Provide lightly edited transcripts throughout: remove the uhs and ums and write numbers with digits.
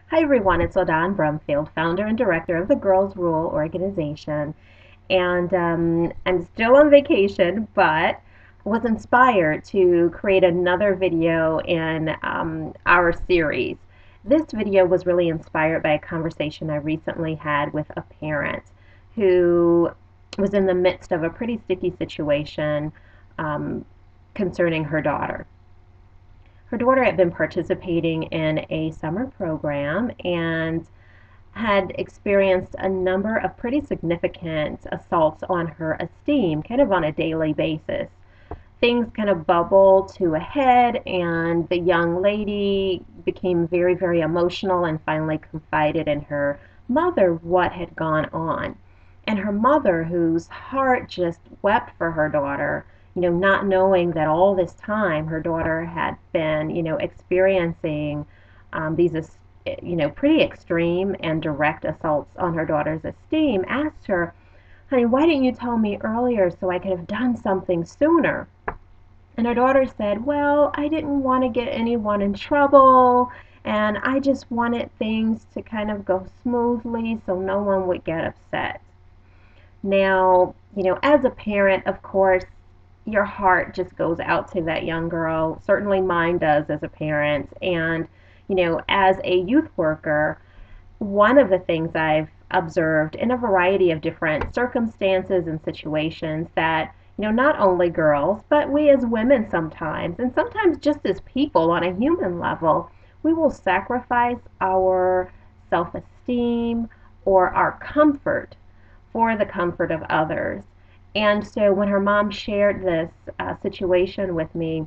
Hi everyone, it's LaDon Brumfield, founder and director of the Girls Rule organization. And I'm still on vacation, but was inspired to create another video in our series. This video was really inspired by a conversation I recently had with a parent who was in the midst of a pretty sticky situation um, concerning her daughter. Her daughter had been participating in a summer program and had experienced a number of pretty significant assaults on her esteem, kind of on a daily basis. Things kind of bubbled to a head, and the young lady became very, very emotional and finally confided in her mother what had gone on. And her mother, whose heart just wept for her daughter, not knowing that all this time her daughter had been, experiencing these, pretty extreme and direct assaults on her daughter's esteem, asked her, "Honey, why didn't you tell me earlier so I could have done something sooner?" And her daughter said, "Well, I didn't want to get anyone in trouble, and I just wanted things to kind of go smoothly so no one would get upset." Now, as a parent, of course, your heart just goes out to that young girl. Certainly mine does as a parent. And, as a youth worker, one of the things I've observed in a variety of different circumstances and situations that, not only girls, but we as women sometimes, and sometimes just as people on a human level, we will sacrifice our self esteem or our comfort for the comfort of others. And so when her mom shared this situation with me,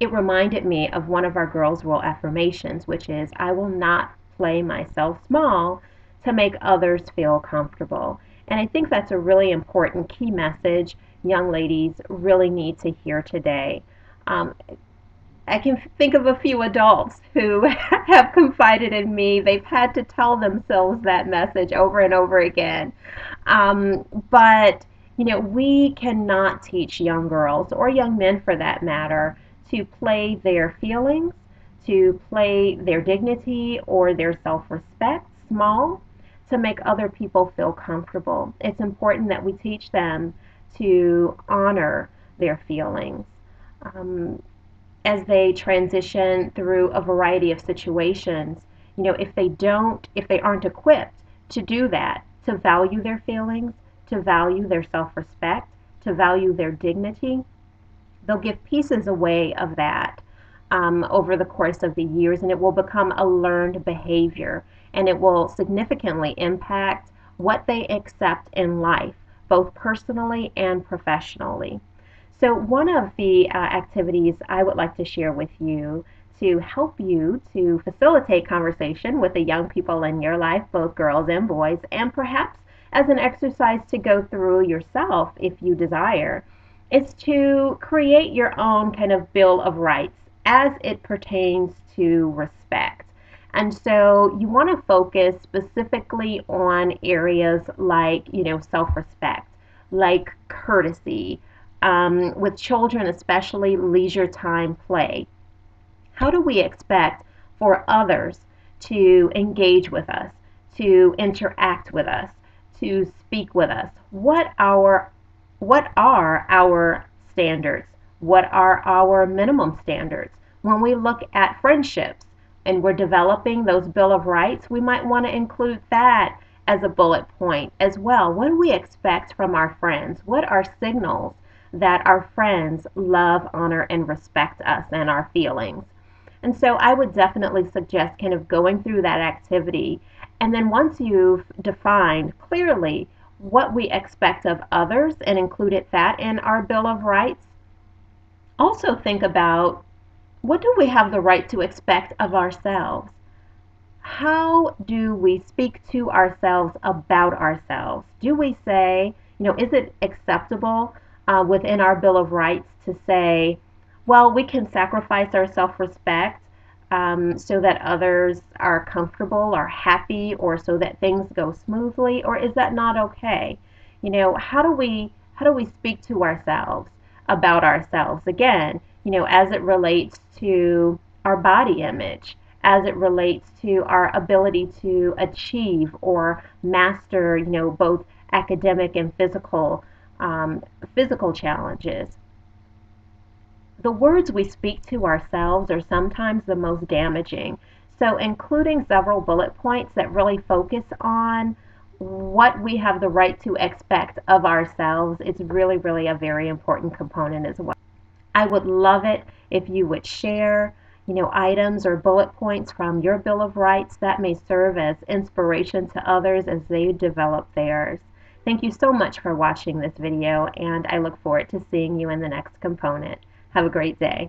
it reminded me of one of our girls' rule affirmations, which is, "I will not play myself small to make others feel comfortable." And I think that's a really important key message young ladies really need to hear today. Um, I can think of a few adults who have confided in me. They've had to tell themselves that message over and over again. But, we cannot teach young girls, or young men for that matter, to play their feelings, to play their dignity or their self respect small to make other people feel comfortable. It's important that we teach them to honor their feelings. Um, as they transition through a variety of situations, if they aren't equipped to do that, to value their feelings, to value their self-respect, to value their dignity, they'll give pieces away of that over the course of the years, and it will become a learned behavior, and it will significantly impact what they accept in life, both personally and professionally. So one of the activities I would like to share with you to help you to facilitate conversation with the young people in your life, both girls and boys, and perhaps as an exercise to go through yourself if you desire, is to create your own kind of Bill of Rights as it pertains to respect. And so you want to focus specifically on areas like, self-respect, like courtesy, with children, especially leisure time play. How do we expect for others to engage with us, to interact with us, to speak with us? What are our standards? What are our minimum standards? When we look at friendships and we're developing those Bill of Rights, we might want to include that as a bullet point as well. What do we expect from our friends? What are signals that our friends love, honor, and respect us and our feelings? And so I would definitely suggest kind of going through that activity. And then once you've defined clearly what we expect of others and included that in our Bill of Rights, also think about, what do we have the right to expect of ourselves? How do we speak to ourselves about ourselves? Do we say, is it acceptable within our Bill of Rights to say, well, we can sacrifice our self respect so that others are comfortable or happy or so that things go smoothly, or is that not okay? How do we speak to ourselves about ourselves again, as it relates to our body image, as it relates to our ability to achieve or master, both academic and physical challenges. The words we speak to ourselves are sometimes the most damaging. So, including several bullet points that really focus on what we have the right to expect of ourselves is really, really a very important component as well. I would love it if you would share, items or bullet points from your Bill of Rights that may serve as inspiration to others as they develop theirs. Thank you so much for watching this video, and I look forward to seeing you in the next component. Have a great day.